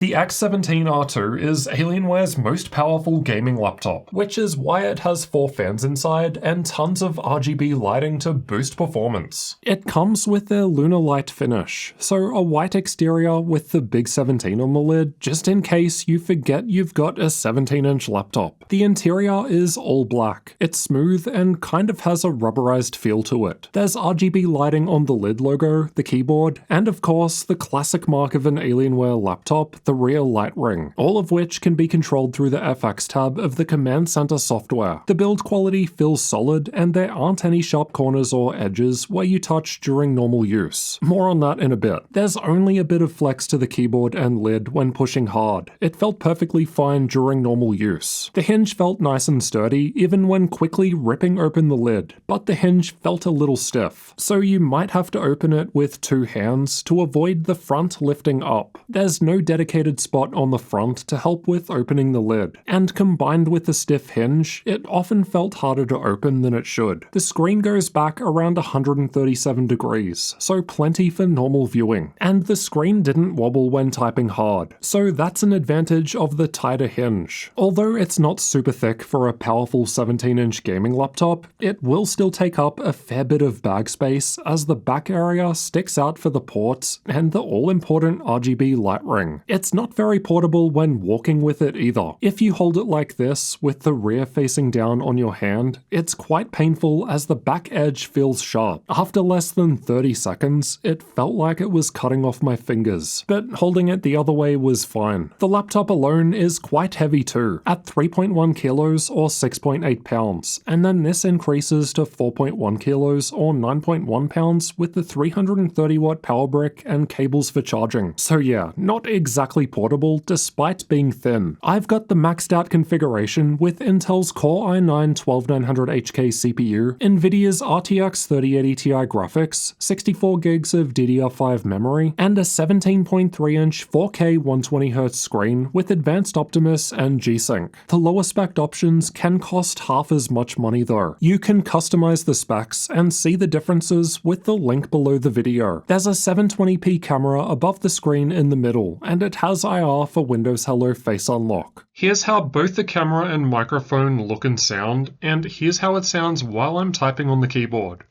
The x17 R2 is Alienware's most powerful gaming laptop, which is why it has 4 fans inside and tons of RGB lighting to boost performance. It comes with their lunar light finish, so a white exterior with the big 17 on the lid, just in case you forget you've got a 17-inch laptop. The interior is all black. It's smooth and kind of has a rubberized feel to it. There's RGB lighting on the lid logo, the keyboard, and of course the classic mark of an Alienware laptop, the rear light ring, all of which can be controlled through the FX tab of the Command Center software. The build quality feels solid and there aren't any sharp corners or edges where you touch during normal use. More on that in a bit. There's only a bit of flex to the keyboard and lid when pushing hard. It felt perfectly fine during normal use. The hinge felt nice and sturdy even when quickly ripping open the lid, but the hinge felt a little stiff, so you might have to open it with 2 hands to avoid the front lifting up. There's no dedicated spot on the front to help with opening the lid, and combined with the stiff hinge, it often felt harder to open than it should. The screen goes back around 137 degrees, so plenty for normal viewing, and the screen didn't wobble when typing hard, so that's an advantage of the tighter hinge. Although it's not super thick for a powerful 17-inch gaming laptop, it will still take up a fair bit of bag space as the back area sticks out for the ports and the all-important RGB light ring. It's not very portable when walking with it either. If you hold it like this, with the rear facing down on your hand, it's quite painful as the back edge feels sharp. After less than 30 seconds, it felt like it was cutting off my fingers, but holding it the other way was fine. The laptop alone is quite heavy too, at 3.1 kilos or 6.8 pounds, and then this increases to 4.1 kilos or 9.1 pounds with the 330 watt power brick and cables for charging. So yeah, not exactly portable despite being thin. I've got the maxed out configuration with Intel's Core i9-12900HK CPU, Nvidia's RTX 3080 Ti graphics, 64 gigs of DDR5 memory, and a 17.3-inch 4K 120Hz screen with advanced Optimus and G-Sync. The lower spec options can cost half as much money though. You can customize the specs and see the differences with the link below the video. There's a 720p camera above the screen in the middle, and it has IR for Windows Hello Face Unlock. Here's how both the camera and microphone look and sound, and here's how it sounds while I'm typing on the keyboard.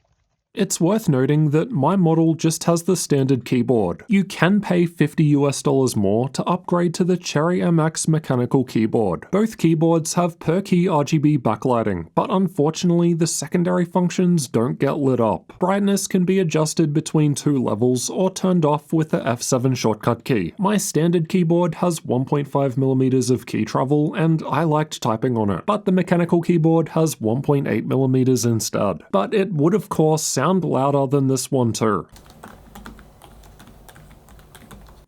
It's worth noting that my model just has the standard keyboard. You can pay $50 more to upgrade to the Cherry MX mechanical keyboard. Both keyboards have per key RGB backlighting, but unfortunately the secondary functions don't get lit up. Brightness can be adjusted between 2 levels or turned off with the F7 shortcut key. My standard keyboard has 1.5mm of key travel and I liked typing on it, but the mechanical keyboard has 1.8mm instead. But it would of course sound louder than this one too.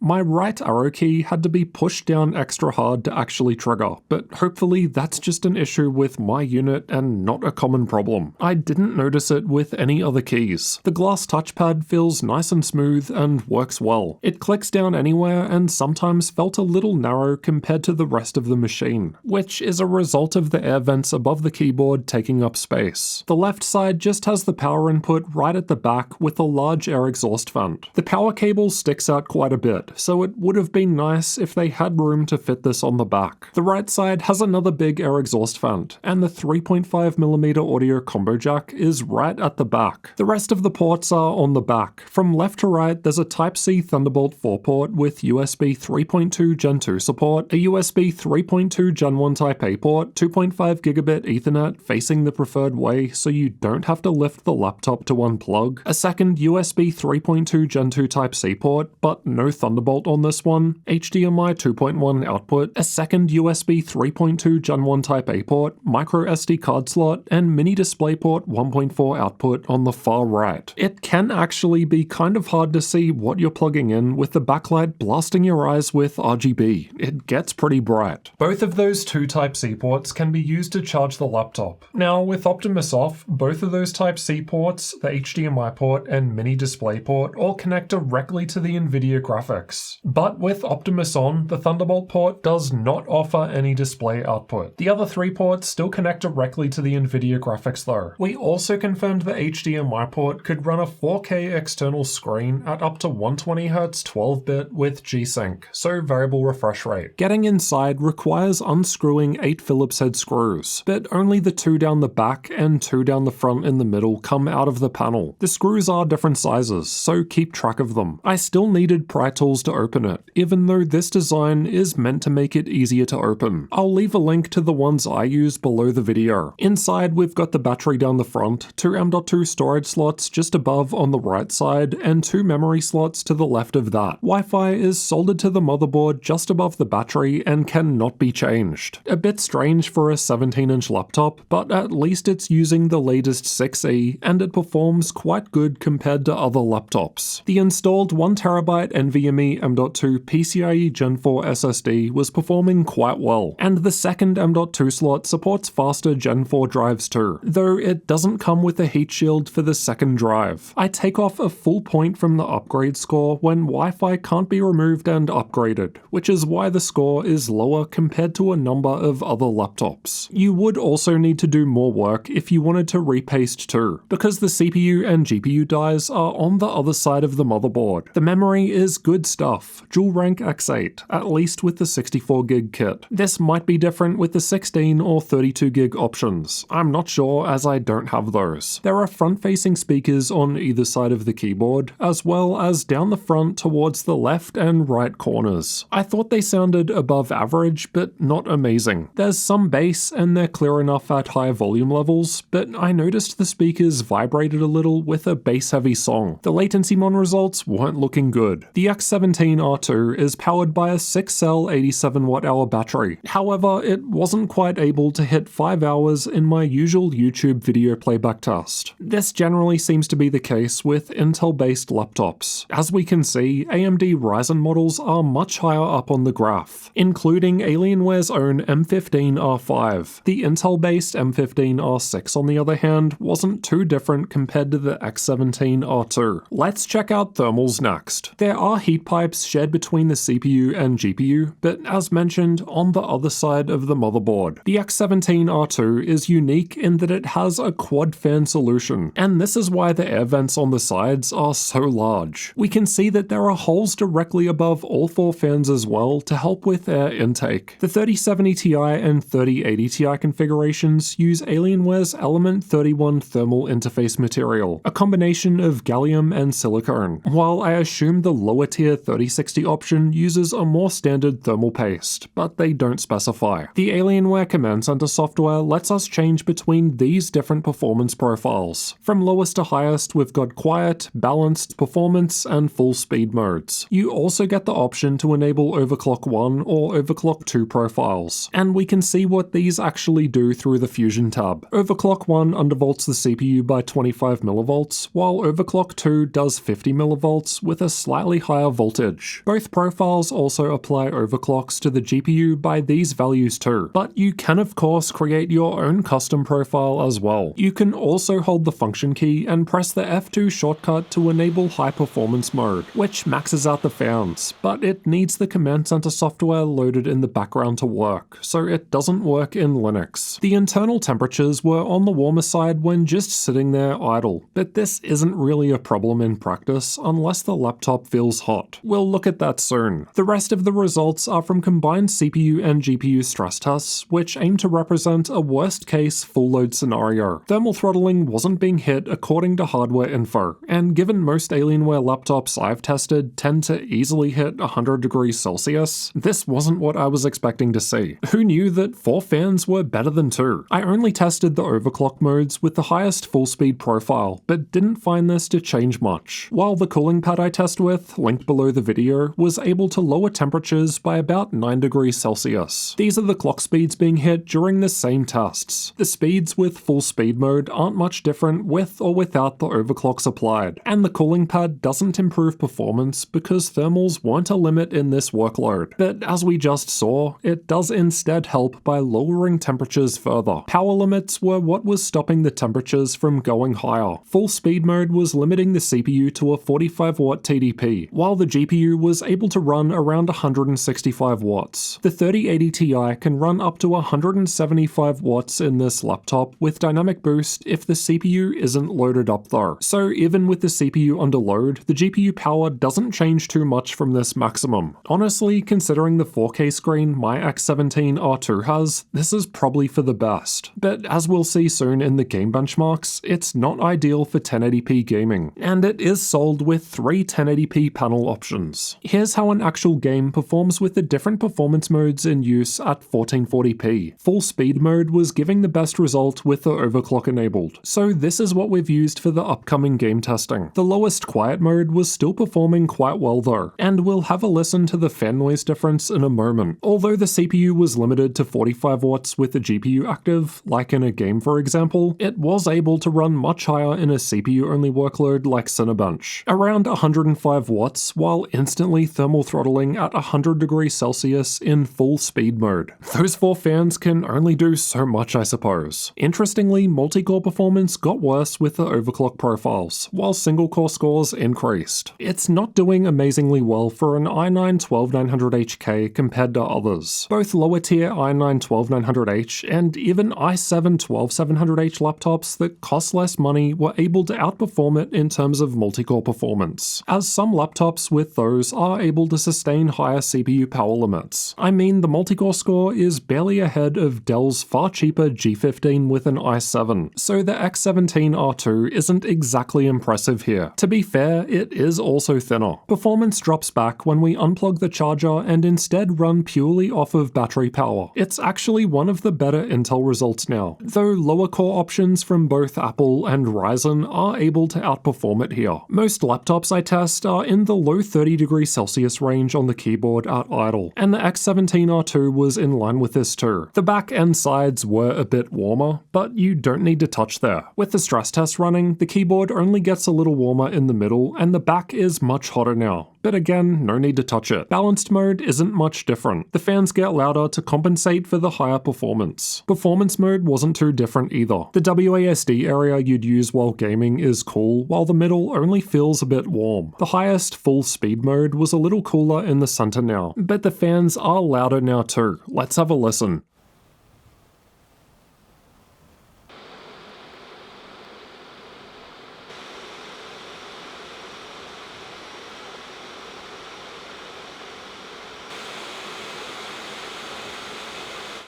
My right arrow key had to be pushed down extra hard to actually trigger, but hopefully that's just an issue with my unit and not a common problem. I didn't notice it with any other keys. The glass touchpad feels nice and smooth and works well. It clicks down anywhere and sometimes felt a little narrow compared to the rest of the machine, which is a result of the air vents above the keyboard taking up space. The left side just has the power input right at the back with a large air exhaust vent. The power cable sticks out quite a bit, so it would have been nice if they had room to fit this on the back. The right side has another big air exhaust vent, and the 3.5mm audio combo jack is right at the back. The rest of the ports are on the back. From left to right, there's a Type-C Thunderbolt 4 port with USB 3.2 Gen 2 support, a USB 3.2 Gen 1 Type A port, 2.5 gigabit Ethernet facing the preferred way so you don't have to lift the laptop to unplug, a second USB 3.2 Gen 2 Type-C port, but no Thunderbolt on this one, HDMI 2.1 output, a second USB 3.2 Gen 1 Type A port, micro SD card slot, and mini DisplayPort 1.4 output on the far right. It can actually be kind of hard to see what you're plugging in with the backlight blasting your eyes with RGB. It gets pretty bright. Both of those 2 Type-C ports can be used to charge the laptop. Now, with Optimus off, both of those Type-C ports, the HDMI port and mini DisplayPort, all connect directly to the Nvidia graphics. graphics. But with Optimus on, the Thunderbolt port does not offer any display output. The other 3 ports still connect directly to the NVIDIA graphics though. We also confirmed the HDMI port could run a 4K external screen at up to 120Hz 12-bit with G-Sync, so variable refresh rate. Getting inside requires unscrewing 8 Phillips head screws, but only the 2 down the back and 2 down the front in the middle come out of the panel. The screws are different sizes, so keep track of them. I still needed pry tools to open it, even though this design is meant to make it easier to open. I'll leave a link to the ones I use below the video. Inside we've got the battery down the front, 2 M.2 storage slots just above on the right side, and 2 memory slots to the left of that. Wi-Fi is soldered to the motherboard just above the battery and cannot be changed. A bit strange for a 17-inch laptop, but at least it's using the latest 6E and it performs quite good compared to other laptops. The installed 1TB NVMe M.2 PCIe Gen 4 SSD was performing quite well, and the second M.2 slot supports faster Gen 4 drives too, though it doesn't come with a heat shield for the second drive. I take off a full point from the upgrade score when Wi-Fi can't be removed and upgraded, which is why the score is lower compared to a number of other laptops. You would also need to do more work if you wanted to repaste too, because the CPU and GPU dies are on the other side of the motherboard. The memory is good stuff, dual rank X8, at least with the 64GB kit. This might be different with the 16 or 32GB options. I'm not sure as I don't have those. There are front-facing speakers on either side of the keyboard, as well as down the front towards the left and right corners. I thought they sounded above average, but not amazing. There's some bass and they're clear enough at high volume levels, but I noticed the speakers vibrated a little with a bass-heavy song. The Latencymon results weren't looking good. The x17 R2 is powered by a 6-cell 87Wh battery. However, it wasn't quite able to hit 5 hours in my usual YouTube video playback test. This generally seems to be the case with Intel-based laptops. As we can see, AMD Ryzen models are much higher up on the graph, including Alienware's own M15 R5. The Intel-based M15 R6 on the other hand wasn't too different compared to the x17 R2. Let's check out thermals next. There are heat pipes shared between the CPU and GPU, but as mentioned, on the other side of the motherboard. The x17 R2 is unique in that it has a quad fan solution, and this is why the air vents on the sides are so large. We can see that there are holes directly above all 4 fans as well to help with air intake. The 3070 Ti and 3080 Ti configurations use Alienware's Element 31 thermal interface material, a combination of gallium and silicone, while I assume the lower tier 3060 option uses a more standard thermal paste, but they don't specify. The Alienware Command Center software lets us change between these different performance profiles. From lowest to highest, we've got quiet, balanced, performance, and full speed modes. You also get the option to enable overclock 1 or overclock 2 profiles, and we can see what these actually do through the Fusion tab. Overclock 1 undervolts the CPU by 25mV, while overclock 2 does 50mV with a slightly higher voltage. Both profiles also apply overclocks to the GPU by these values too, but you can of course create your own custom profile as well. You can also hold the function key and press the F2 shortcut to enable high performance mode, which maxes out the fans, but it needs the Command Center software loaded in the background to work, so it doesn't work in Linux. The internal temperatures were on the warmer side when just sitting there idle, but this isn't really a problem in practice unless the laptop feels hot. We'll look at that soon. The rest of the results are from combined CPU and GPU stress tests, which aim to represent a worst-case full-load scenario. Thermal throttling wasn't being hit according to hardware info, and given most Alienware laptops I've tested tend to easily hit 100 degrees Celsius, this wasn't what I was expecting to see. Who knew that 4 fans were better than 2? I only tested the overclock modes with the highest full-speed profile, but didn't find this to change much, while the cooling pad I test with, linked below the video, was able to lower temperatures by about 9 degrees Celsius. These are the clock speeds being hit during the same tests. The speeds with full speed mode aren't much different with or without the overclocks applied, and the cooling pad doesn't improve performance because thermals weren't a limit in this workload. But as we just saw, it does instead help by lowering temperatures further. Power limits were what was stopping the temperatures from going higher. Full speed mode was limiting the CPU to a 45W TDP, while the GPU was able to run around 165 watts. The 3080 Ti can run up to 175 watts in this laptop with dynamic boost if the CPU isn't loaded up though. So even with the CPU under load, the GPU power doesn't change too much from this maximum. Honestly, considering the 4K screen my x17 R2 has, this is probably for the best. But as we'll see soon in the game benchmarks, it's not ideal for 1080p gaming, and it is sold with 3 1080p panel options. Here's how an actual game performs with the different performance modes in use at 1440p. Full speed mode was giving the best result with the overclock enabled, so this is what we've used for the upcoming game testing. The lowest quiet mode was still performing quite well though, and we'll have a listen to the fan noise difference in a moment. Although the CPU was limited to 45 watts with the GPU active, like in a game for example, it was able to run much higher in a CPU-only workload like Cinebench, around 105 watts while instantly thermal throttling at 100 degrees Celsius in full speed mode. Those 4 fans can only do so much, I suppose. Interestingly, multi-core performance got worse with the overclock profiles, while single-core scores increased. It's not doing amazingly well for an i9-12900HK compared to others. Both lower-tier i9-12900H and even i7-12700H laptops that cost less money were able to outperform it in terms of multi-core performance, as some laptops with those are able to sustain higher CPU power limits. I mean, the multi-core score is barely ahead of Dell's far cheaper G15 with an i7, so the x17 R2 isn't exactly impressive here. To be fair, it is also thinner. Performance drops back when we unplug the charger and instead run purely off of battery power. It's actually one of the better Intel results now, though lower core options from both Apple and Ryzen are able to outperform it here. Most laptops I test are in the low 30 degrees Celsius range on the keyboard at idle, and the x17 R2 was in line with this too. The back and sides were a bit warmer, but you don't need to touch there. With the stress test running, the keyboard only gets a little warmer in the middle and the back is much hotter now. But again, no need to touch it. Balanced mode isn't much different. The fans get louder to compensate for the higher performance. Performance mode wasn't too different either. The WASD area you'd use while gaming is cool, while the middle only feels a bit warm. The highest full speed mode was a little cooler in the center now, but the fans are louder now too. Let's have a listen.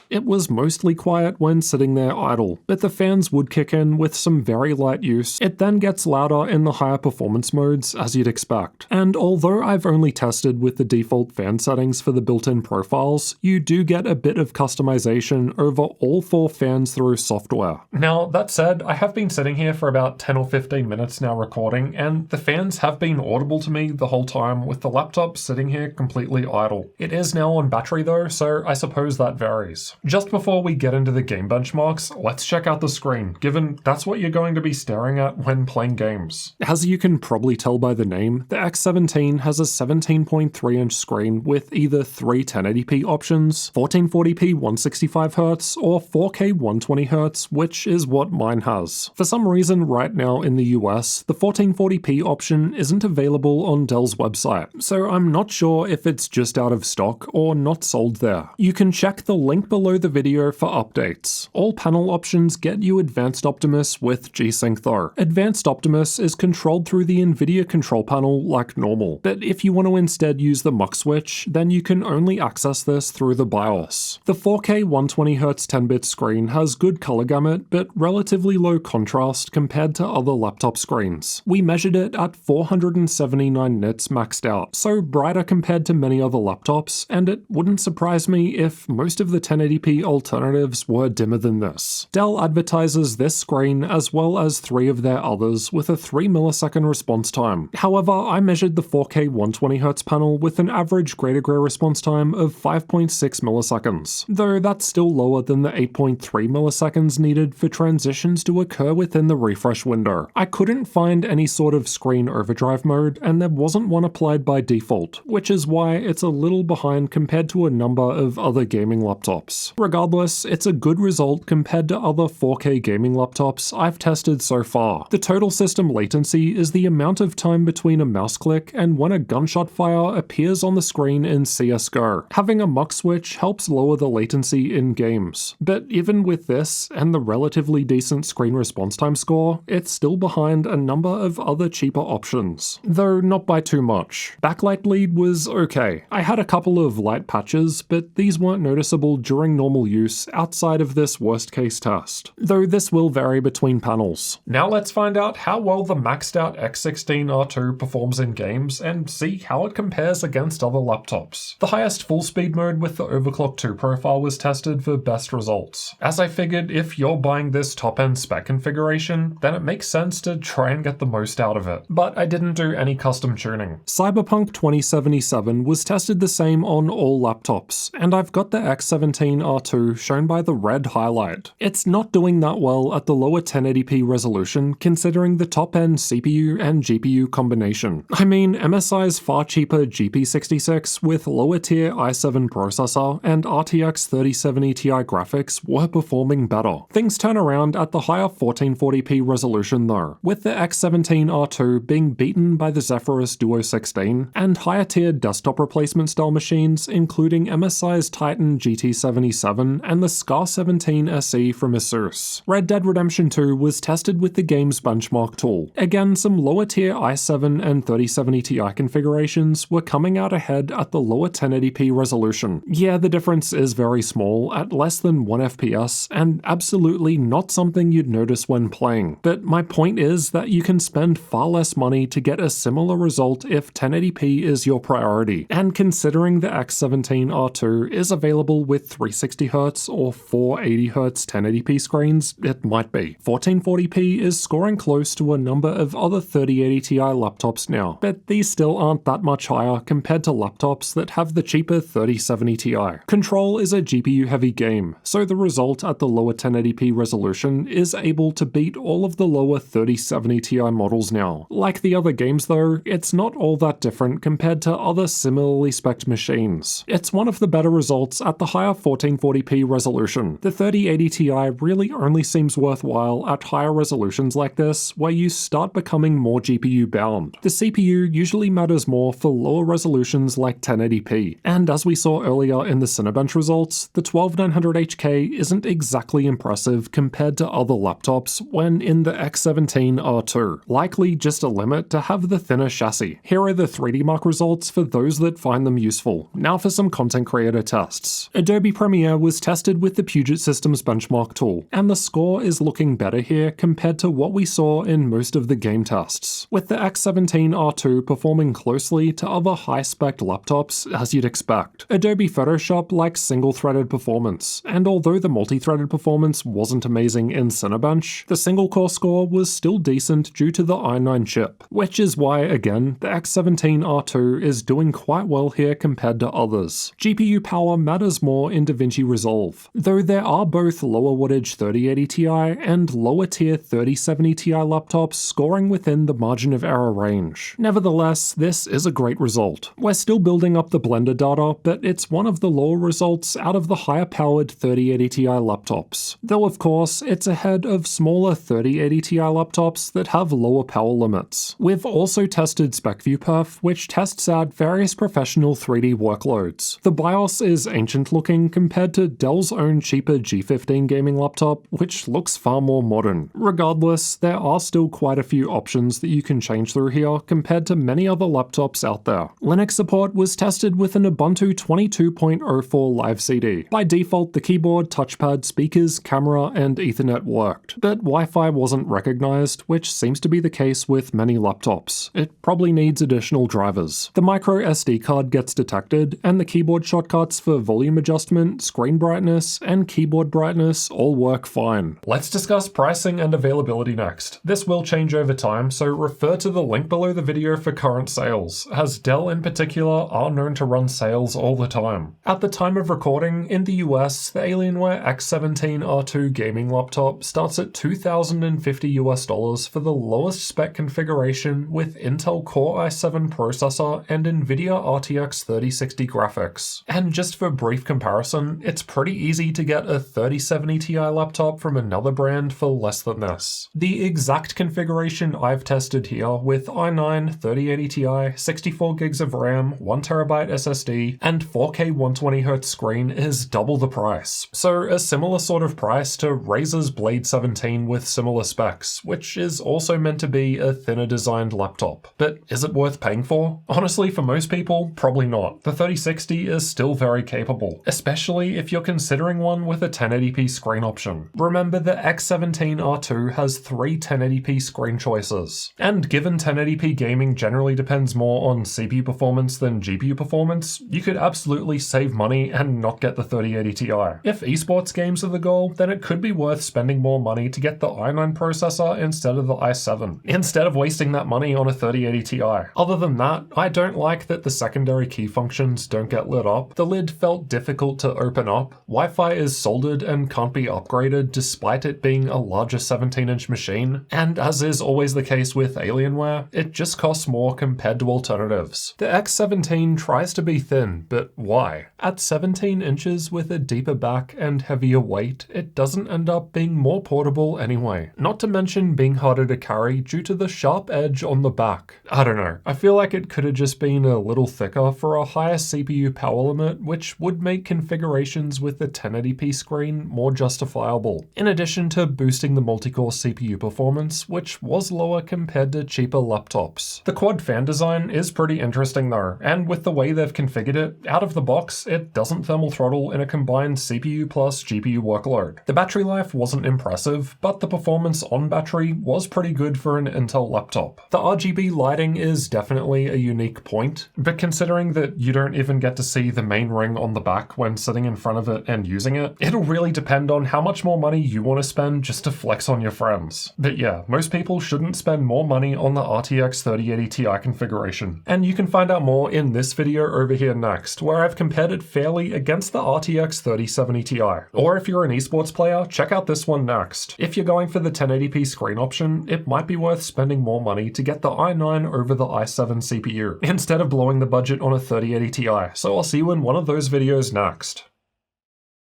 It was mostly quiet when sitting there idle, but the fans would kick in with some very light use. It then gets louder in the higher performance modes, as you'd expect. And although I've only tested with the default fan settings for the built-in profiles, you do get a bit of customization over all 4 fans through software. Now, that said, I have been sitting here for about 10 or 15 minutes now recording, and the fans have been audible to me the whole time with the laptop sitting here completely idle. It is now on battery though, so I suppose that varies. Just before we get into the game benchmarks, let's check out the screen, given that's what you're going to be staring at when playing games. As you can probably tell by the name, the x17 has a 17.3-inch screen with either 3 1080p options, 1440p 165Hz, or 4K 120Hz, which is what mine has. For some reason right now in the US, the 1440p option isn't available on Dell's website, so I'm not sure if it's just out of stock or not sold there. You can check the link below the video for updates. All panel options get you Advanced Optimus with G-Sync though. Advanced Optimus is controlled through the NVIDIA control panel like normal, but if you want to instead use the mux switch, then you can only access this through the BIOS. The 4K 120Hz 10-bit screen has good color gamut, but relatively low contrast compared to other laptop screens. We measured it at 479 nits maxed out, so brighter compared to many other laptops, and it wouldn't surprise me if most of the 1080p alternatives were dimmer than this. Dell advertises this screen as well as 3 of their others with a 3 millisecond response time. However, I measured the 4K 120Hz panel with an average greater gray response time of 5.6 milliseconds, though that's still lower than the 8.3 milliseconds needed for transitions to occur within the refresh window. I couldn't find any sort of screen overdrive mode, and there wasn't one applied by default, which is why it's a little behind compared to a number of other gaming laptops. FPS. Regardless, it's a good result compared to other 4K gaming laptops I've tested so far. The total system latency is the amount of time between a mouse click and when a gunshot fire appears on the screen in CSGO. Having a mux switch helps lower the latency in games. But even with this, and the relatively decent screen response time score, it's still behind a number of other cheaper options. Though not by too much. Backlight bleed was okay. I had a couple of light patches, but these weren't noticeable during normal use outside of this worst case test. Though this will vary between panels. Now let's find out how well the maxed out x16 R2 performs in games and see how it compares against other laptops. The highest full speed mode with the overclock 2 profile was tested for best results. As I figured, if you're buying this top end spec configuration, then it makes sense to try and get the most out of it. But I didn't do any custom tuning. Cyberpunk 2077 was tested the same on all laptops, and I've got the x17 R2 shown by the red highlight. It's not doing that well at the lower 1080p resolution considering the top end CPU and GPU combination. I mean, MSI's far cheaper GP66 with lower tier i7 processor and RTX 3070 Ti graphics were performing better. Things turn around at the higher 1440p resolution though, with the x17 R2 being beaten by the Zephyrus Duo 16 and higher tier desktop replacement style machines including MSI's Titan GT77 and the Scar 17 SE from Asus. Red Dead Redemption 2 was tested with the game's benchmark tool. Again, some lower tier i7 and 3070 Ti configurations were coming out ahead at the lower 1080p resolution. Yeah, the difference is very small at less than 1 FPS and absolutely not something you'd notice when playing. But my point is that you can spend far less money to get a similar result if 1080p is your priority. And considering the x17 R2 is available with 360Hz or 480Hz 1080p screens, it might be. 1440p is scoring close to a number of other 3080 Ti laptops now, but these still aren't that much higher compared to laptops that have the cheaper 3070 Ti. Control is a GPU heavy game, so the result at the lower 1080p resolution is able to beat all of the lower 3070 Ti models now. Like the other games though, it's not all that different compared to other similarly spec'd machines. It's one of the better results at the higher 1440p resolution. The 3080 Ti really only seems worthwhile at higher resolutions like this, where you start becoming more GPU bound. The CPU usually matters more for lower resolutions like 1080p, and as we saw earlier in the Cinebench results, the 12900HK isn't exactly impressive compared to other laptops when in the x17 R2, likely just a limit to have the thinner chassis. Here are the 3D Mark results for those that find them useful. Now for some content creator tests. Adobe Premiere was tested with the Puget Systems benchmark tool, and the score is looking better here compared to what we saw in most of the game tests, with the x17 R2 performing closely to other high-spec laptops as you'd expect. Adobe Photoshop likes single-threaded performance, and although the multi-threaded performance wasn't amazing in Cinebench, the single-core score was still decent due to the i9 chip, which is why, again, the x17 R2 is doing quite well here compared to others. GPU power matters more in DaVinci Resolve, though there are both lower wattage 3080 Ti and lower tier 3070 Ti laptops scoring within the margin of error range. Nevertheless, this is a great result. We're still building up the Blender data, but it's one of the lower results out of the higher powered 3080 Ti laptops. Though of course, it's ahead of smaller 3080 Ti laptops that have lower power limits. We've also tested SpecViewPerf, which tests out various professional 3D workloads. The BIOS is ancient looking compared to Dell's own cheaper G15 gaming laptop, which looks far more modern. Regardless, there are still quite a few options that you can change through here compared to many other laptops out there. Linux support was tested with an Ubuntu 22.04 live CD. By default, the keyboard, touchpad, speakers, camera, and Ethernet worked, but Wi-Fi wasn't recognized, which seems to be the case with many laptops. It probably needs additional drivers. The micro SD card gets detected, and the keyboard shortcuts for volume adjustment, screen brightness, and keyboard brightness all work fine. Let's discuss pricing and availability next. This will change over time, so refer to the link below the video for current sales, as Dell in particular are known to run sales all the time. At the time of recording, in the US, the Alienware x17 R2 gaming laptop starts at $2,050 for the lowest spec configuration with Intel Core i7 processor and NVIDIA RTX 3060 graphics. And just for brief comparison, then it's pretty easy to get a 3070 Ti laptop from another brand for less than this. The exact configuration I've tested here with i9 3080 Ti, 64 gigs of RAM, 1TB SSD, and 4K 120Hz screen is double the price. So a similar sort of price to Razer's Blade 17 with similar specs, which is also meant to be a thinner designed laptop. But is it worth paying for? Honestly, for most people, probably not. The 3060 is still very capable, especially if you're considering one with a 1080p screen option. Remember, the x17 R2 has 3 1080p screen choices. And given 1080p gaming generally depends more on CPU performance than GPU performance, you could absolutely save money and not get the 3080 Ti. If esports games are the goal, then it could be worth spending more money to get the i9 processor instead of the i7, instead of wasting that money on a 3080 Ti. Other than that, I don't like that the secondary key functions don't get lit up. The lid felt difficult to open up. Wi-Fi is soldered and can't be upgraded despite it being a larger 17-inch machine, and as is always the case with Alienware, it just costs more compared to alternatives. The x17 tries to be thin, but why? At 17 inches with a deeper back and heavier weight, it doesn't end up being more portable anyway. Not to mention being harder to carry due to the sharp edge on the back. I don't know, I feel like it could have just been a little thicker for a higher CPU power limit, which would make configurations with the 1080p screen more justifiable, in addition to boosting the multi-core CPU performance, which was lower compared to cheaper laptops. The quad fan design is pretty interesting though, and with the way they've configured it, out of the box, it doesn't thermal throttle in a combined CPU plus GPU workload. The battery life wasn't impressive, but the performance on battery was pretty good for an Intel laptop. The RGB lighting is definitely a unique point, but considering that you don't even get to see the main ring on the back when sitting in front of it and using it, it'll really depend on how much more money you want to spend just to flex on your friends. But yeah, most people shouldn't spend more money on the RTX 3080 Ti configuration. And you can find out more in this video over here next, where I've compared it fairly against the RTX 3070 Ti. Or if you're an esports player, check out this one next. If you're going for the 1080p screen option, it might be worth spending more money to get the i9 over the i7 CPU, instead of blowing the budget on a 3080 Ti. So I'll see you in one of those videos next.